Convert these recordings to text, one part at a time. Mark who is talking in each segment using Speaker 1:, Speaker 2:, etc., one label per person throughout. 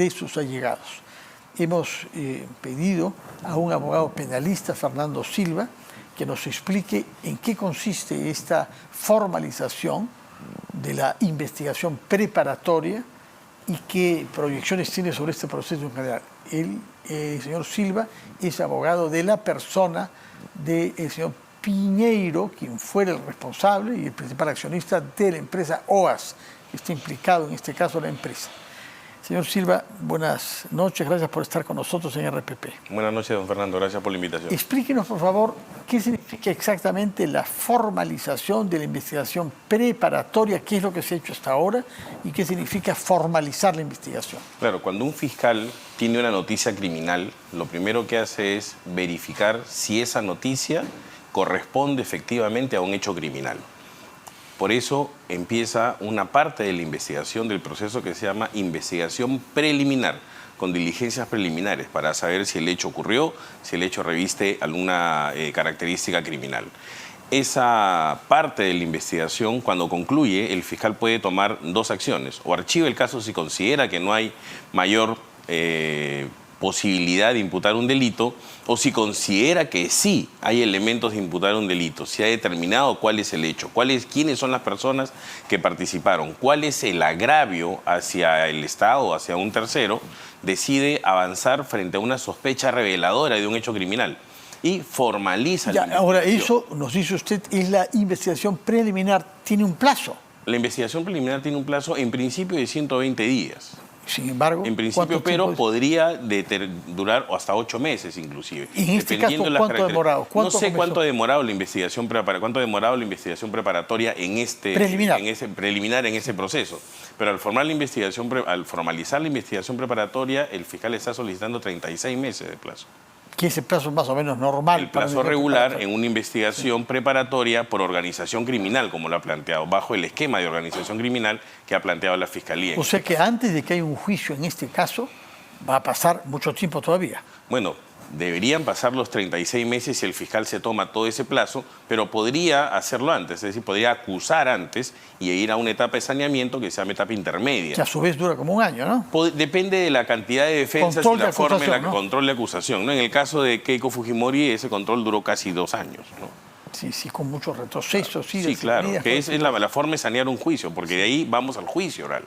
Speaker 1: de sus allegados. Hemos pedido a un abogado penalista, Fernando Silva, que nos explique en qué consiste esta formalización de la investigación preparatoria y qué proyecciones tiene sobre este proceso en general. El señor Silva es abogado de la persona del señor Piñeiro, quien fuera el responsable y el principal accionista de la empresa OAS, que está implicado en este caso la empresa. Señor Silva, buenas noches, gracias por estar con nosotros en RPP.
Speaker 2: Buenas noches, don Fernando, gracias por la invitación.
Speaker 1: Explíquenos, por favor, qué significa exactamente la formalización de la investigación preparatoria, qué es lo que se ha hecho hasta ahora y qué significa formalizar la investigación.
Speaker 2: Claro, cuando un fiscal tiene una noticia criminal, lo primero que hace es verificar si esa noticia corresponde efectivamente a un hecho criminal. Por eso empieza una parte de la investigación del proceso que se llama investigación preliminar, con diligencias preliminares para saber si el hecho ocurrió, si el hecho reviste alguna característica criminal. Esa parte de la investigación, cuando concluye, el fiscal puede tomar dos acciones: o archiva el caso si considera que no hay mayor posibilidad de imputar un delito, o si considera que sí hay elementos de imputar un delito, si ha determinado cuál es el hecho, quiénes son las personas que participaron, cuál es el agravio hacia el Estado, hacia un tercero, decide avanzar frente a una sospecha reveladora de un hecho criminal y formaliza la investigación.
Speaker 1: Ahora, eso, nos dice usted, es la investigación preliminar, ¿tiene un plazo?
Speaker 2: La investigación preliminar tiene un plazo en principio de 120 días.
Speaker 1: Sin embargo,
Speaker 2: en principio, pero podría durar hasta 8 meses inclusive.
Speaker 1: ¿Y en este caso cuánto ha demorado?
Speaker 2: No sé cuánto ha demorado la investigación preparatoria en ese proceso. Pero al formalizar la investigación preparatoria, el fiscal está solicitando 36 meses de plazo.
Speaker 1: Que ese plazo es más o menos normal.
Speaker 2: El plazo regular en una investigación preparatoria por organización criminal, como lo ha planteado, bajo el esquema de organización criminal que ha planteado la Fiscalía.
Speaker 1: O sea que antes de que haya un juicio en este caso, va a pasar mucho tiempo todavía.
Speaker 2: Bueno, deberían pasar los 36 meses si el fiscal se toma todo ese plazo, pero podría hacerlo antes, es decir, podría acusar antes y ir a una etapa de saneamiento que se llama etapa intermedia.
Speaker 1: Que a su vez dura como un año, ¿no?
Speaker 2: Depende de la cantidad de defensas y la forma en la que control de acusación, ¿no? En el caso de Keiko Fujimori, ese control duró casi 2 años, ¿no?
Speaker 1: Sí, con muchos retrocesos.
Speaker 2: Sí, claro, que es la forma de sanear un juicio, porque de ahí vamos al juicio oral,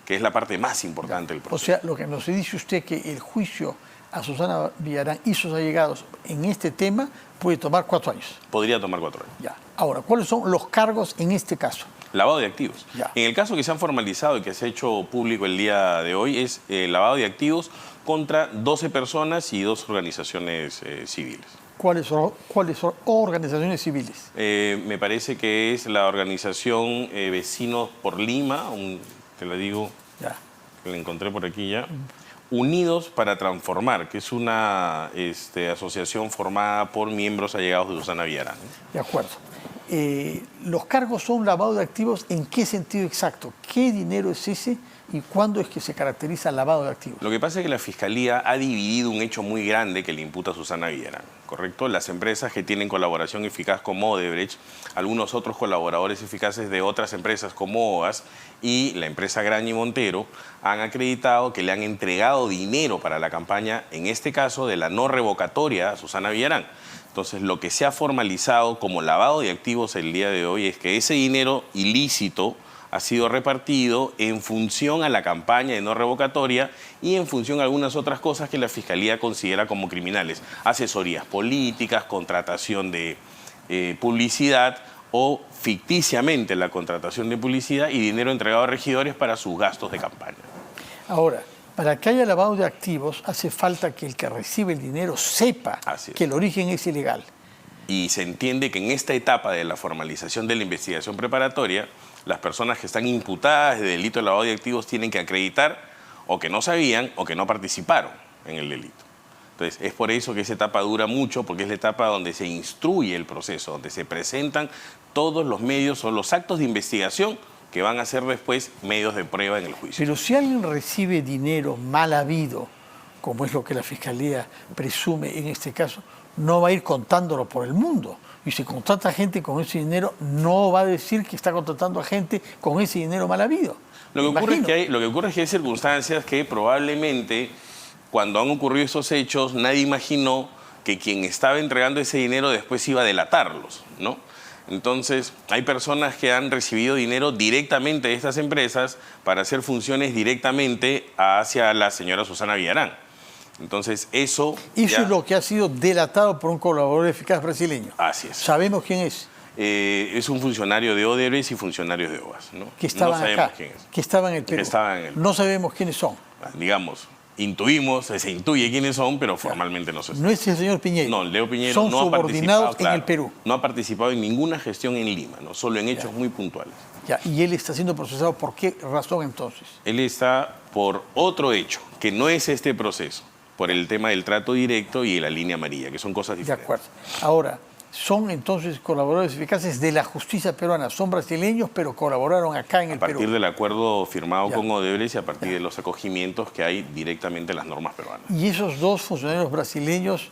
Speaker 2: que es la parte más importante del proceso.
Speaker 1: O sea, lo que nos dice usted que el juicio a Susana Villarán y sus allegados en este tema puede tomar 4 años.
Speaker 2: Podría tomar 4 años.
Speaker 1: Ya. Ahora, ¿cuáles son los cargos en este caso?
Speaker 2: Lavado de activos.
Speaker 1: Ya.
Speaker 2: En el caso que se han formalizado y que se ha hecho público el día de hoy es lavado de activos contra 12 personas y 2 organizaciones civiles.
Speaker 1: ¿Cuáles son organizaciones civiles?
Speaker 2: Me parece que es la organización Vecinos por Lima, te la digo,
Speaker 1: ya.
Speaker 2: Que la encontré por aquí ya. Unidos para Transformar, que es una asociación formada por miembros allegados de Susana Villarán.
Speaker 1: De acuerdo. ¿Los cargos son lavado de activos en qué sentido exacto? ¿Qué dinero es ese y cuándo es que se caracteriza el lavado de activos?
Speaker 2: Lo que pasa es que la Fiscalía ha dividido un hecho muy grande que le imputa a Susana Villarán, ¿correcto? Las empresas que tienen colaboración eficaz como Odebrecht, algunos otros colaboradores eficaces de otras empresas como OAS y la empresa Graña y Montero han acreditado que le han entregado dinero para la campaña, en este caso de la no revocatoria a Susana Villarán. Entonces, lo que se ha formalizado como lavado de activos el día de hoy es que ese dinero ilícito ha sido repartido en función a la campaña de no revocatoria y en función a algunas otras cosas que la Fiscalía considera como criminales. Asesorías políticas, contratación de publicidad o ficticiamente la contratación de publicidad y dinero entregado a regidores para sus gastos de campaña.
Speaker 1: Ahora, para que haya lavado de activos hace falta que el que recibe el dinero sepa que el origen es ilegal.
Speaker 2: Y se entiende que en esta etapa de la formalización de la investigación preparatoria, las personas que están imputadas de delito de lavado de activos tienen que acreditar o que no sabían o que no participaron en el delito. Entonces, es por eso que esa etapa dura mucho, porque es la etapa donde se instruye el proceso, donde se presentan todos los medios o los actos de investigación que van a ser después medios de prueba en el juicio.
Speaker 1: Pero si alguien recibe dinero mal habido, como es lo que la Fiscalía presume en este caso, no va a ir contándolo por el mundo. Y si contrata gente con ese dinero, no va a decir que está contratando a gente con ese dinero mal habido.
Speaker 2: Lo que ocurre es que hay circunstancias que probablemente, cuando han ocurrido esos hechos, nadie imaginó que quien estaba entregando ese dinero después iba a delatarlos, ¿no? Entonces, hay personas que han recibido dinero directamente de estas empresas para hacer funciones directamente hacia la señora Susana Villarán. Entonces, eso
Speaker 1: es lo que ha sido delatado por un colaborador eficaz brasileño.
Speaker 2: Así es.
Speaker 1: ¿Sabemos quién es?
Speaker 2: Es un funcionario de Odebrecht y funcionarios de OAS, ¿no?
Speaker 1: Que estaban
Speaker 2: no sabemos
Speaker 1: acá,
Speaker 2: quién es.
Speaker 1: que estaban en el Perú.
Speaker 2: Que estaban en el Perú.
Speaker 1: No sabemos quiénes son.
Speaker 2: Digamos, intuimos, se intuye quiénes son, pero formalmente no se sabe.
Speaker 1: No es el señor Piñero.
Speaker 2: No, Leo Piñero
Speaker 1: son
Speaker 2: no ha
Speaker 1: subordinados
Speaker 2: participado,
Speaker 1: en el Perú.
Speaker 2: No ha participado en ninguna gestión en Lima, ¿no? Solo en hechos muy puntuales.
Speaker 1: Ya, y él está siendo procesado, ¿por qué razón entonces?
Speaker 2: Él está por otro hecho, que no es este proceso, por el tema del trato directo y de la línea amarilla, que son cosas diferentes.
Speaker 1: De acuerdo. Ahora, son entonces colaboradores eficaces de la justicia peruana. Son brasileños, pero colaboraron acá en el Perú.
Speaker 2: A partir del acuerdo firmado con Odebrecht y a partir de los acogimientos que hay directamente en las normas peruanas.
Speaker 1: Y esos dos funcionarios brasileños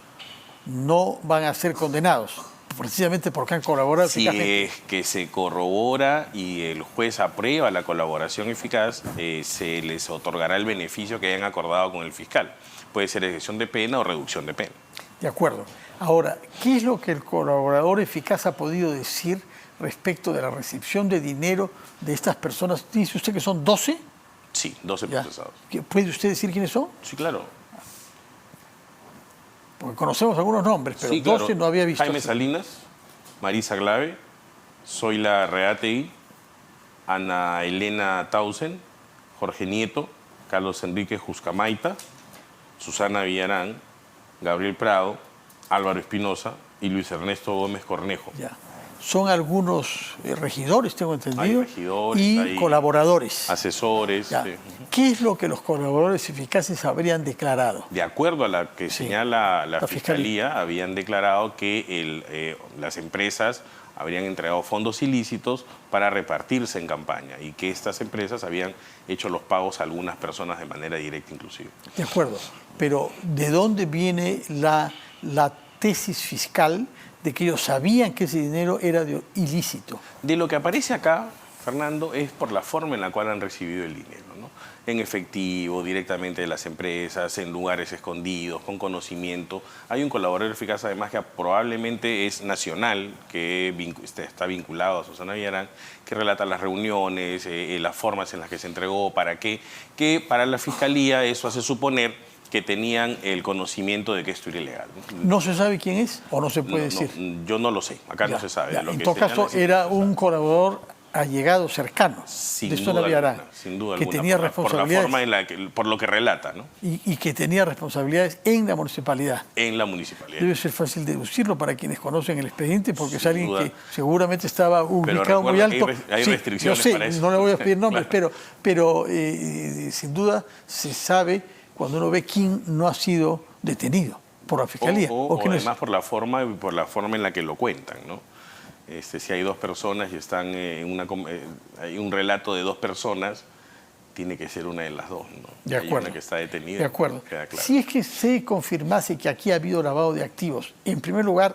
Speaker 1: no van a ser condenados, precisamente porque han colaborado eficazmente.
Speaker 2: Si es que se corrobora y el juez aprueba la colaboración eficaz, se les otorgará el beneficio que hayan acordado con el fiscal. Puede ser ejecución de pena o reducción de pena.
Speaker 1: De acuerdo. Ahora, ¿qué es lo que el colaborador eficaz ha podido decir respecto de la recepción de dinero de estas personas? ¿Dice usted que son 12?
Speaker 2: Sí, 12 procesados.
Speaker 1: ¿Puede usted decir quiénes son?
Speaker 2: Sí, claro.
Speaker 1: Porque conocemos algunos nombres, pero
Speaker 2: sí,
Speaker 1: 12 no había visto.
Speaker 2: Jaime Salinas, Marisa Glave, Zoila Reategui, Ana Elena Tausen, Jorge Nieto, Carlos Enrique Juscamaita, Susana Villarán, Gabriel Prado, Álvaro Espinosa y Luis Ernesto Gómez Cornejo.
Speaker 1: Ya. Son algunos regidores, tengo entendido,
Speaker 2: hay regidores,
Speaker 1: y
Speaker 2: hay
Speaker 1: colaboradores.
Speaker 2: Asesores. Sí.
Speaker 1: ¿Qué es lo que los colaboradores eficaces habrían declarado?
Speaker 2: De acuerdo a la que señala la Fiscalía, habían declarado que las empresas habrían entregado fondos ilícitos para repartirse en campaña y que estas empresas habían hecho los pagos a algunas personas de manera directa inclusive.
Speaker 1: De acuerdo, pero ¿de dónde viene la tesis fiscal de que ellos sabían que ese dinero era ilícito?
Speaker 2: De lo que aparece acá, Fernando, es por la forma en la cual han recibido el dinero, ¿no? En efectivo, directamente de las empresas, en lugares escondidos, con conocimiento. Hay un colaborador eficaz, además, que probablemente es nacional, que está vinculado a Susana Villarán, que relata las reuniones, las formas en las que se entregó, para qué, que para la Fiscalía eso hace suponer que tenían el conocimiento de que esto era ilegal.
Speaker 1: ¿No se sabe quién es o no se puede decir?
Speaker 2: Yo no lo sé, acá no se sabe.
Speaker 1: En todo caso, era un colaborador allegado, cercano de Susana Villarán,
Speaker 2: sin duda
Speaker 1: que
Speaker 2: alguna,
Speaker 1: tenía
Speaker 2: por
Speaker 1: responsabilidades.
Speaker 2: la forma en la que, por lo que relata, ¿no?
Speaker 1: Y que tenía responsabilidades en la municipalidad.
Speaker 2: En la municipalidad.
Speaker 1: Debe ser fácil deducirlo para quienes conocen el expediente, porque es alguien que seguramente estaba ubicado muy alto.
Speaker 2: Hay restricciones
Speaker 1: yo sé,
Speaker 2: para eso.
Speaker 1: no le voy a pedir nombres,
Speaker 2: claro.
Speaker 1: pero sin duda se sabe cuando uno ve quién no ha sido detenido por la Fiscalía.
Speaker 2: O además por la forma en la que lo cuentan, ¿no? Si hay dos personas y están hay un relato de dos personas, tiene que ser una de las dos, ¿no?
Speaker 1: De acuerdo.
Speaker 2: Hay una que está detenida.
Speaker 1: De acuerdo.
Speaker 2: Queda claro.
Speaker 1: Si es que se confirmase que aquí ha habido lavado de activos, en primer lugar,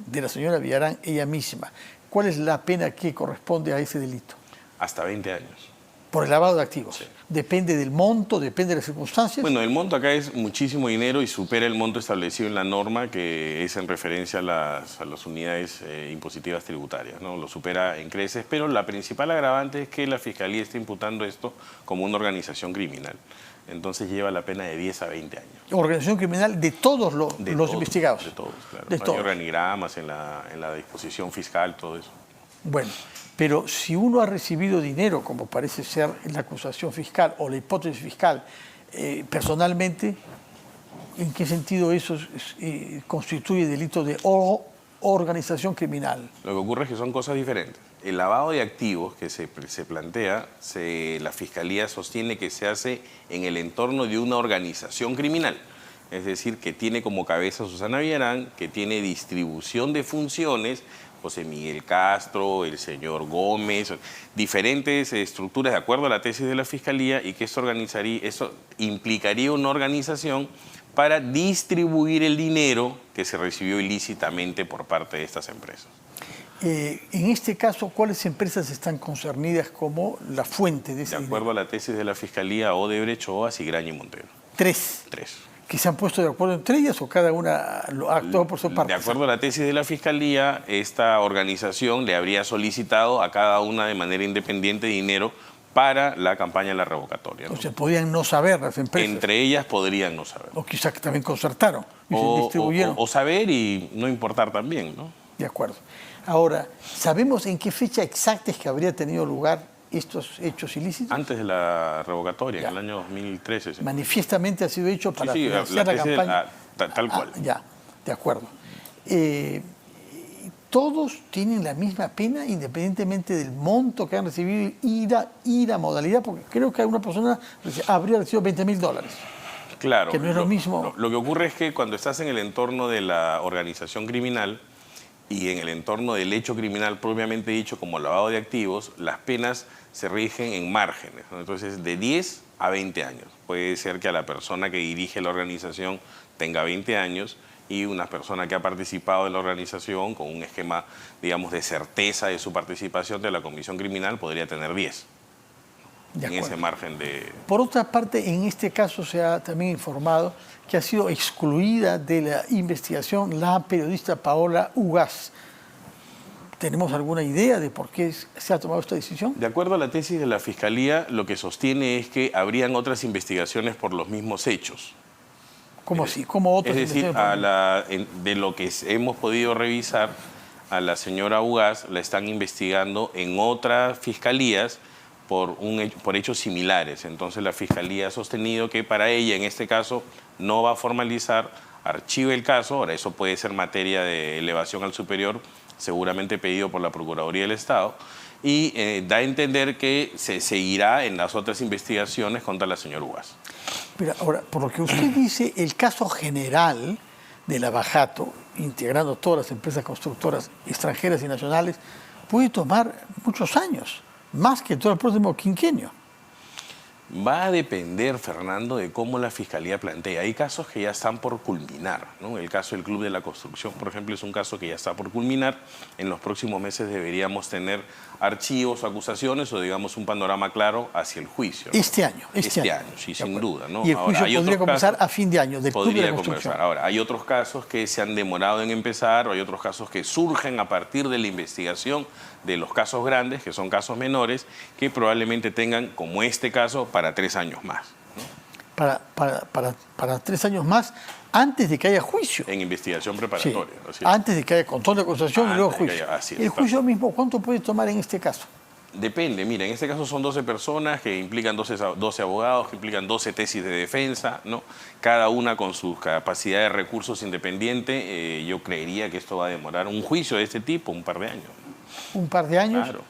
Speaker 1: de la señora Villarán ella misma, ¿cuál es la pena que corresponde a ese delito?
Speaker 2: Hasta 20 años.
Speaker 1: Por el lavado de activos.
Speaker 2: Sí.
Speaker 1: ¿Depende del monto, depende de las circunstancias?
Speaker 2: Bueno, el monto acá es muchísimo dinero y supera el monto establecido en la norma, que es en referencia a las unidades impositivas tributarias, ¿no? Lo supera en creces, pero la principal agravante es que la Fiscalía está imputando esto como una organización criminal. Entonces lleva la pena de 10 a 20 años.
Speaker 1: Organización criminal de todos los investigados.
Speaker 2: De todos, claro.
Speaker 1: De todos.
Speaker 2: Hay organigramas en la disposición fiscal, todo eso.
Speaker 1: Bueno, pero si uno ha recibido dinero, como parece ser la acusación fiscal o la hipótesis fiscal, personalmente, ¿en qué sentido eso constituye delito de organización criminal?
Speaker 2: Lo que ocurre es que son cosas diferentes. El lavado de activos que se plantea, la Fiscalía sostiene que se hace en el entorno de una organización criminal. Es decir, que tiene como cabeza a Susana Villarán, que tiene distribución de funciones, José Miguel Castro, el señor Gómez, diferentes estructuras de acuerdo a la tesis de la Fiscalía, y que eso implicaría una organización para distribuir el dinero que se recibió ilícitamente por parte de estas empresas.
Speaker 1: En este caso, ¿cuáles empresas están concernidas como la fuente de ese
Speaker 2: De acuerdo a la tesis de la Fiscalía, Odebrecht, OAS y Graña y Montero.
Speaker 1: Tres. ¿Que se han puesto de acuerdo entre ellas o cada una lo ha actuado por su parte?
Speaker 2: De acuerdo a la tesis de la Fiscalía, esta organización le habría solicitado a cada una de manera independiente dinero para la campaña de la revocatoria, ¿no?
Speaker 1: O sea, podían no saber las empresas.
Speaker 2: Entre ellas podrían no saber.
Speaker 1: O quizás que también concertaron y se distribuyeron.
Speaker 2: O saber y no importar también, ¿no?
Speaker 1: De acuerdo. Ahora, ¿sabemos en qué fecha exacta es que habría tenido lugar estos hechos ilícitos?
Speaker 2: Antes de la revocatoria, en el año 2013. Sí.
Speaker 1: Manifiestamente ha sido hecho para
Speaker 2: sí,
Speaker 1: financiar la campaña.
Speaker 2: Tal cual.
Speaker 1: Ya, de acuerdo. Todos tienen la misma pena independientemente del monto que han recibido y la modalidad, porque creo que alguna persona habría recibido $20.000.
Speaker 2: Claro.
Speaker 1: Que no es lo mismo.
Speaker 2: Lo que ocurre es que cuando estás en el entorno de la organización criminal y en el entorno del hecho criminal propiamente dicho como lavado de activos, las penas se rigen en márgenes, ¿no? Entonces, de 10 a 20 años. Puede ser que a la persona que dirige la organización tenga 20 años y una persona que ha participado en la organización con un esquema, digamos, de certeza de su participación de la comisión criminal podría tener 10. En ese margen de...
Speaker 1: Por otra parte, en este caso se ha también informado que ha sido excluida de la investigación la periodista Paola Ugaz. ¿Tenemos alguna idea de por qué se ha tomado esta decisión?
Speaker 2: De acuerdo a la tesis de la Fiscalía, lo que sostiene es que habrían otras investigaciones por los mismos hechos.
Speaker 1: ¿Cómo así? ¿Cómo otras
Speaker 2: investigaciones? De lo que hemos podido revisar, a la señora Ugaz la están investigando en otras fiscalías por hechos similares. Entonces la Fiscalía ha sostenido que para ella, en este caso, no va a formalizar, archive el caso. Ahora, eso puede ser materia de elevación al superior, seguramente pedido por la Procuraduría del Estado, y da a entender que se seguirá en las otras investigaciones contra la señora Ugaz.
Speaker 1: Pero ahora, por lo que usted dice, el caso general de Lavajato, integrando todas las empresas constructoras extranjeras y nacionales, puede tomar muchos años, más que todo el próximo quinquenio.
Speaker 2: Va a depender, Fernando, de cómo la Fiscalía plantea. Hay casos que ya están por culminar, ¿no? El caso del Club de la Construcción, por ejemplo, es un caso que ya está por culminar. En los próximos meses deberíamos tener archivos, acusaciones o, digamos, un panorama claro hacia el juicio, ¿no?
Speaker 1: Este año,
Speaker 2: sí, sin duda, ¿no?
Speaker 1: Y el juicio podría comenzar a fin de año, del Club de la Construcción.
Speaker 2: Ahora, hay otros casos que se han demorado en empezar, o hay otros casos que surgen a partir de la investigación de los casos grandes, que son casos menores, que probablemente tengan, como este caso, para 3 años más, ¿no?
Speaker 1: Para 3 años más, antes de que haya juicio.
Speaker 2: En investigación preparatoria.
Speaker 1: Sí. Antes de que haya control de acusación y luego juicio. ¿El juicio mismo cuánto puede tomar en este caso?
Speaker 2: Depende. Mira, en este caso son 12 personas que implican 12 abogados, que implican 12 tesis de defensa, ¿no? Cada una con su capacidad de recursos independiente. Yo creería que esto va a demorar un juicio de este tipo un par de años.
Speaker 1: ¿Un par de años?
Speaker 2: Claro.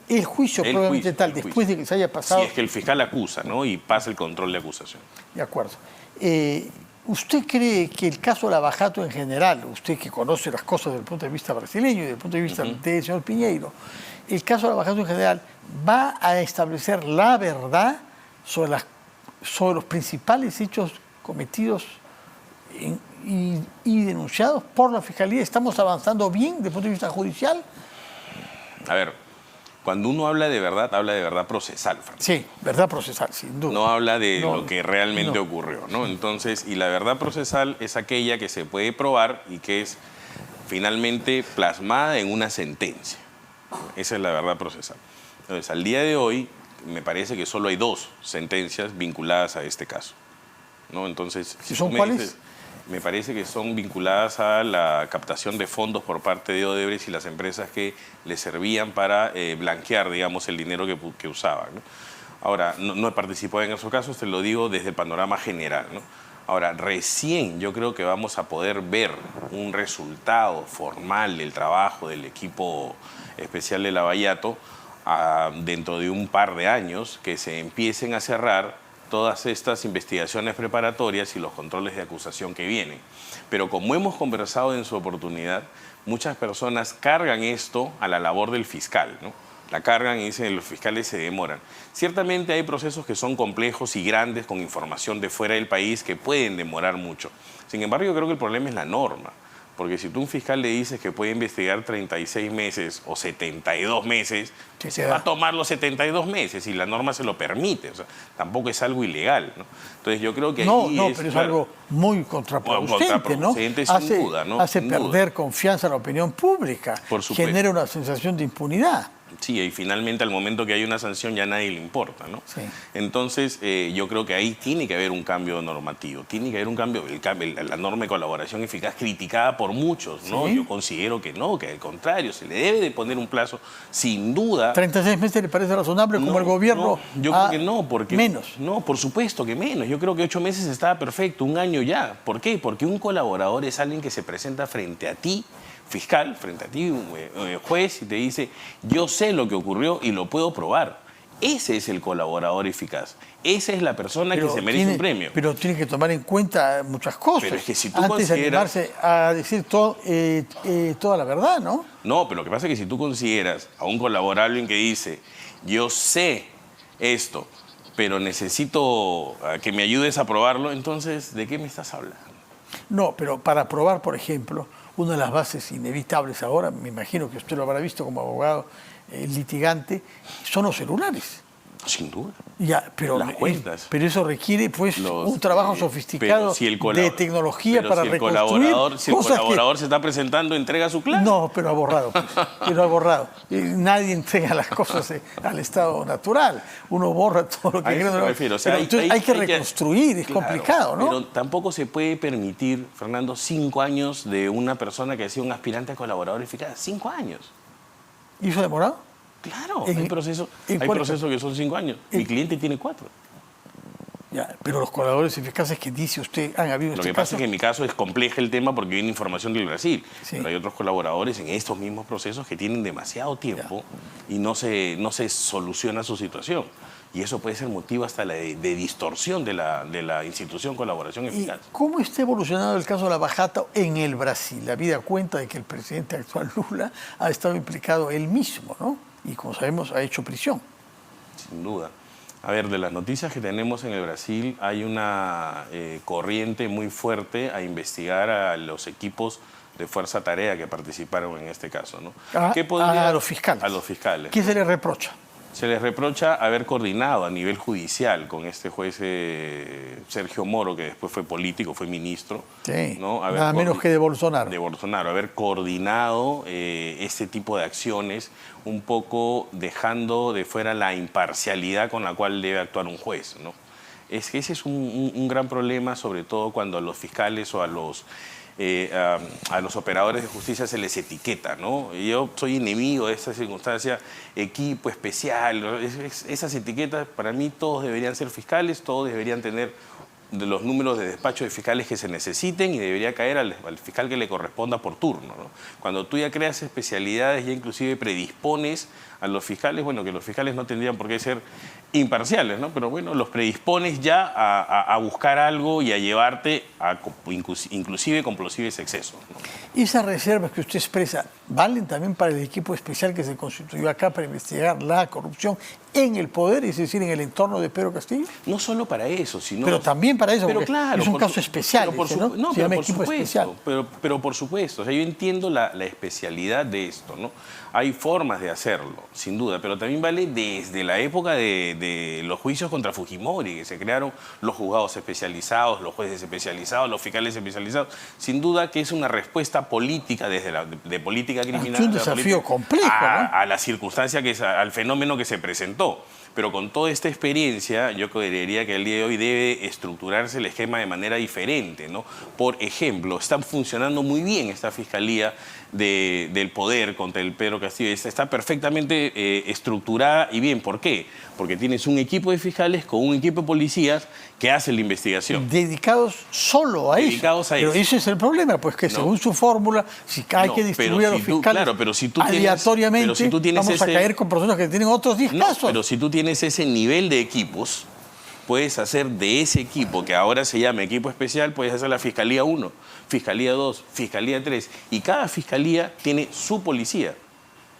Speaker 1: El juicio probablemente tal, después de que se haya pasado...
Speaker 2: Si es que el fiscal acusa, ¿no? Y pasa el control de acusación.
Speaker 1: De acuerdo. ¿Usted cree que el caso Lavajato en general, usted que conoce las cosas desde el punto de vista brasileño y desde el punto de vista del señor Piñeiro, el caso Lavajato en general va a establecer la verdad sobre los principales hechos cometidos y denunciados por la Fiscalía? ¿Estamos avanzando bien desde el punto de vista judicial?
Speaker 2: A ver, cuando uno habla de verdad procesal, Fernando.
Speaker 1: Sí, verdad procesal, sin duda.
Speaker 2: No habla de lo que realmente ocurrió, ¿no? Entonces, y la verdad procesal es aquella que se puede probar y que es finalmente plasmada en una sentencia. Esa es la verdad procesal. Entonces, al día de hoy, me parece que solo hay 2 sentencias vinculadas a este caso, ¿no? Entonces,
Speaker 1: ¿Y son cuáles?
Speaker 2: Me parece que son vinculadas a la captación de fondos por parte de Odebrecht y las empresas que le servían para blanquear, digamos, el dinero que usaban, ¿no? Ahora, no he participado en esos casos, te lo digo desde el panorama general, ¿no? Ahora, recién yo creo que vamos a poder ver un resultado formal del trabajo del equipo especial de Lavallato dentro de un par de años, que se empiecen a cerrar todas estas investigaciones preparatorias y los controles de acusación que vienen. Pero como hemos conversado en su oportunidad, muchas personas cargan esto a la labor del fiscal, ¿no? la cargan y dicen los fiscales se demoran. Ciertamente hay procesos que son complejos y grandes con información de fuera del país que pueden demorar mucho. Sin embargo, yo creo que el problema es la norma. Porque si tú a un fiscal le dices que puede investigar 36 meses o 72 meses, se va a tomar los 72 meses y la norma se lo permite. O sea, tampoco es algo ilegal, ¿no? Entonces yo creo que
Speaker 1: no,
Speaker 2: ahí
Speaker 1: no,
Speaker 2: es,
Speaker 1: pero es
Speaker 2: claro,
Speaker 1: algo muy contraproducente, ¿no?
Speaker 2: sin
Speaker 1: Hace,
Speaker 2: duda, ¿no?
Speaker 1: hace
Speaker 2: Sin duda.
Speaker 1: perder confianza en la opinión pública.
Speaker 2: Por supuesto.
Speaker 1: Genera una sensación de impunidad.
Speaker 2: Sí, y finalmente al momento que hay una sanción ya a nadie le importa, ¿no?
Speaker 1: Sí.
Speaker 2: Entonces yo creo que ahí tiene que haber un cambio normativo, tiene que haber un cambio, la norma de colaboración eficaz criticada por muchos, ¿no?
Speaker 1: Sí.
Speaker 2: Yo considero que no, que al contrario, se le debe de poner un plazo, sin duda.
Speaker 1: 36 meses le parece razonable como el gobierno.
Speaker 2: No, yo creo que no, porque...
Speaker 1: Menos.
Speaker 2: No, por supuesto que menos. Yo creo que 8 meses estaba perfecto, 1 año ya. ¿Por qué? Porque un colaborador es alguien que se presenta frente a ti, fiscal, frente a ti, juez, y te dice, yo sé lo que ocurrió y lo puedo probar. Ese es el colaborador eficaz. Esa es la persona que se merece un premio.
Speaker 1: Pero tiene que tomar en cuenta muchas cosas.
Speaker 2: Pero es que si tú
Speaker 1: antes de
Speaker 2: consideras...
Speaker 1: animarse a decir toda la verdad, ¿no?
Speaker 2: No, pero lo que pasa es que si tú consideras a un colaborador alguien que dice, yo sé esto, pero necesito que me ayudes a probarlo, entonces, ¿de qué me estás hablando?
Speaker 1: No, pero para probar, por ejemplo, una de las bases inevitables ahora, me imagino que usted lo habrá visto como abogado litigante, son los celulares.
Speaker 2: Sin duda.
Speaker 1: Ya, pero,
Speaker 2: Las cuentas.
Speaker 1: pero eso requiere pues un trabajo sofisticado de tecnología
Speaker 2: pero
Speaker 1: para
Speaker 2: si el
Speaker 1: reconstruir
Speaker 2: si el colaborador se está presentando, entrega su clave.
Speaker 1: No, pero ha borrado. Pues, pero ha borrado. Nadie entrega las cosas al estado natural. Uno borra todo lo que quiere.
Speaker 2: O sea,
Speaker 1: hay que reconstruir, es
Speaker 2: claro,
Speaker 1: complicado, ¿no?
Speaker 2: Pero tampoco se puede permitir, Fernando, 5 años de una persona que ha sido un aspirante a colaborador eficaz. 5 años.
Speaker 1: ¿Y eso ha demorado?
Speaker 2: Claro, hay procesos que son 5 años. Mi cliente tiene 4.
Speaker 1: Ya, pero los colaboradores eficaces que dice usted han habido en
Speaker 2: Lo
Speaker 1: este
Speaker 2: que pasa
Speaker 1: caso.
Speaker 2: es que en mi caso es complejo el tema porque viene información del Brasil.
Speaker 1: Sí.
Speaker 2: Pero hay otros colaboradores en estos mismos procesos que tienen demasiado tiempo y no se soluciona su situación. Y eso puede ser motivo hasta de distorsión de la institución colaboración eficaz.
Speaker 1: ¿Y cómo está evolucionando el caso de la Bajata en el Brasil? Habida cuenta de que el presidente actual Lula ha estado implicado él mismo, ¿no? Y como sabemos, ha hecho prisión.
Speaker 2: Sin duda. A ver, de las noticias que tenemos en el Brasil, hay una corriente muy fuerte a investigar a los equipos de Fuerza Tarea que participaron en este caso, ¿no?
Speaker 1: A los fiscales.
Speaker 2: A los fiscales.
Speaker 1: ¿Qué se les reprocha?
Speaker 2: Se les reprocha haber coordinado a nivel judicial con este juez Sergio Moro, que después fue político, fue ministro.
Speaker 1: Sí,
Speaker 2: ¿no?
Speaker 1: nada menos que de Bolsonaro.
Speaker 2: De Bolsonaro, haber coordinado este tipo de acciones, un poco dejando de fuera la imparcialidad con la cual debe actuar un juez, ¿no? Es que ese es un gran problema, sobre todo cuando a los fiscales o a los operadores de justicia se les etiqueta, ¿no? Yo soy enemigo de esa circunstancia, equipo especial, ¿no? Esas etiquetas, para mí todos deberían ser fiscales, todos deberían tener de los números de despacho de fiscales que se necesiten y debería caer al fiscal que le corresponda por turno, ¿no? Cuando tú ya creas especialidades, ya inclusive predispones a los fiscales, bueno, que los fiscales no tendrían por qué ser imparciales, ¿no? Pero bueno, los predispones ya a buscar algo y a llevarte a inclusive con posibles excesos, ¿no?
Speaker 1: Esas reservas que usted expresa, ¿valen también para el equipo especial que se constituyó acá para investigar la corrupción en el poder, es decir, en el entorno de Pedro Castillo?
Speaker 2: No solo para eso, sino...
Speaker 1: Pero también para eso,
Speaker 2: pero
Speaker 1: porque
Speaker 2: claro,
Speaker 1: es un caso especial,
Speaker 2: ¿no?
Speaker 1: Se llama equipo especial.
Speaker 2: Pero por supuesto, o sea, yo entiendo la especialidad de esto, ¿no? Hay formas de hacerlo, sin duda, pero también vale desde la época de los juicios contra Fujimori, que se crearon los juzgados especializados, los jueces especializados, los fiscales especializados. Sin duda que es una respuesta política desde de política criminal.
Speaker 1: Es un desafío complejo, ¿no?
Speaker 2: A la circunstancia, al fenómeno que se presentó. Pero con toda esta experiencia, yo creería que el día de hoy debe estructurarse el esquema de manera diferente, ¿no? Por ejemplo, está funcionando muy bien esta Fiscalía del Poder contra el Pedro Castillo. Está perfectamente estructurada y bien. ¿Por qué? Porque tienes un equipo de fiscales con un equipo de policías que hace la investigación.
Speaker 1: Dedicados solo a
Speaker 2: Dedicados
Speaker 1: eso.
Speaker 2: a
Speaker 1: Pero
Speaker 2: eso.
Speaker 1: ese es el problema, pues que según su fórmula, si hay que distribuir a los fiscales
Speaker 2: claro, pero si tú
Speaker 1: aleatoriamente,
Speaker 2: tienes
Speaker 1: vamos a caer con personas que tienen otros 10 casos.
Speaker 2: Pero si tú tienes ese nivel de equipos, puedes hacer de ese equipo, que ahora se llama equipo especial, puedes hacer la Fiscalía 1, Fiscalía 2, Fiscalía 3, y cada fiscalía tiene su policía.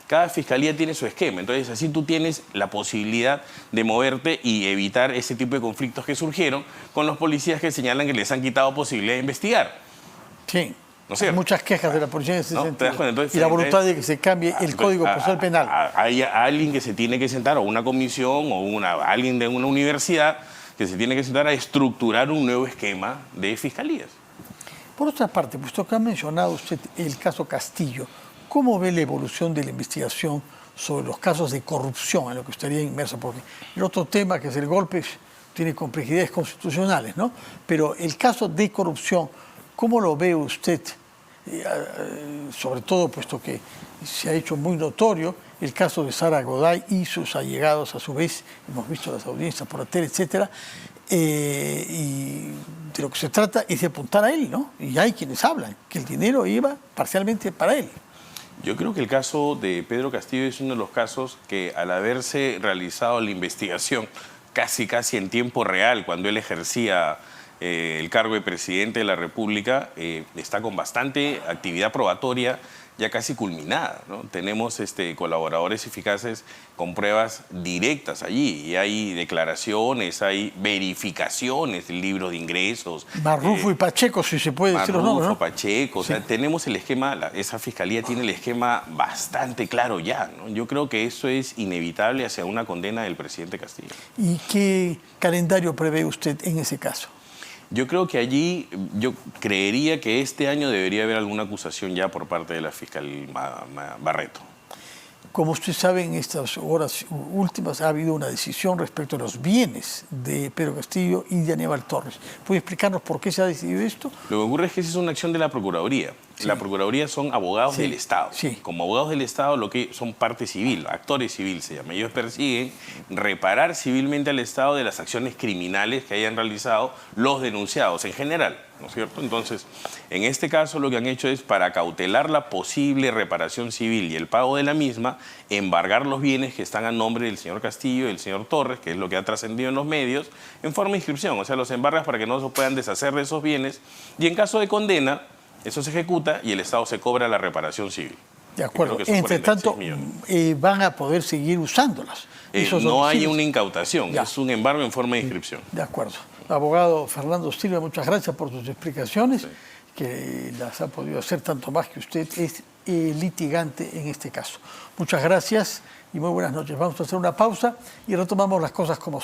Speaker 2: Cada fiscalía tiene su esquema, entonces así tú tienes la posibilidad de moverte y evitar ese tipo de conflictos que surgieron con los policías que señalan que les han quitado posibilidad de investigar.
Speaker 1: Sí.
Speaker 2: ¿No es cierto?
Speaker 1: Hay muchas quejas de la policía en ese
Speaker 2: ¿No? ¿Te das
Speaker 1: sentido.
Speaker 2: cuenta? Entonces,
Speaker 1: y la voluntad de que se cambie el Código Procesal Penal.
Speaker 2: Hay alguien que se tiene que sentar, o una comisión, o alguien de una universidad que se tiene que sentar a estructurar un nuevo esquema de fiscalías.
Speaker 1: Por otra parte, puesto que ha mencionado usted el caso Castillo, ¿cómo ve la evolución de la investigación sobre los casos de corrupción en lo que estaría inmerso? Porque el otro tema, que es el golpe, tiene complejidades constitucionales, ¿no? Pero el caso de corrupción, ¿cómo lo ve usted? Sobre todo, puesto que se ha hecho muy notorio el caso de Sara Goday y sus allegados, a su vez, hemos visto las audiencias por la tele, etcétera, y de lo que se trata es de apuntar a él, ¿no? Y hay quienes hablan que el dinero iba parcialmente para él.
Speaker 2: Yo creo que el caso de Pedro Castillo es uno de los casos que, al haberse realizado la investigación casi en tiempo real, cuando él ejercía el cargo de presidente de la República, está con bastante actividad probatoria ya casi culminada, ¿no? Tenemos colaboradores eficaces con pruebas directas allí, y hay declaraciones, hay verificaciones del libro de ingresos.
Speaker 1: Marrufo y Pacheco, si se puede decir los nombres, ¿no?
Speaker 2: Pacheco, sí. O sea, tenemos el esquema, esa fiscalía tiene el esquema bastante claro ya, ¿no? Yo creo que eso es inevitable hacia una condena del presidente Castillo.
Speaker 1: ¿Y qué calendario prevé usted en ese caso?
Speaker 2: Yo creo que allí, yo creería que este año debería haber alguna acusación ya por parte de la fiscal Barreto.
Speaker 1: Como usted sabe, en estas horas últimas ha habido una decisión respecto a los bienes de Pedro Castillo y de Aníbal Torres. ¿Puede explicarnos por qué se ha decidido esto?
Speaker 2: Lo que ocurre es que esa es una acción de la Procuraduría. Sí. La Procuraduría son abogados del Estado.
Speaker 1: Sí.
Speaker 2: Como abogados del Estado, lo que son parte civil, actores civil se llama. Ellos persiguen reparar civilmente al Estado de las acciones criminales que hayan realizado los denunciados en general, ¿no es cierto? Entonces, en este caso lo que han hecho es, para cautelar la posible reparación civil y el pago de la misma, embargar los bienes que están a nombre del señor Castillo y del señor Torres, que es lo que ha trascendido en los medios, en forma de inscripción. O sea, los embargas para que no se puedan deshacer de esos bienes, y en caso de condena, eso se ejecuta y el Estado se cobra la reparación civil.
Speaker 1: De acuerdo. Entre tanto, van a poder seguir usándolas.
Speaker 2: No hay una incautación, es un embargo en forma de inscripción.
Speaker 1: De acuerdo. Abogado Fernando Silva, muchas gracias por sus explicaciones, sí, que las ha podido hacer tanto más que usted es litigante en este caso. Muchas gracias y muy buenas noches. Vamos a hacer una pausa y retomamos las cosas como son.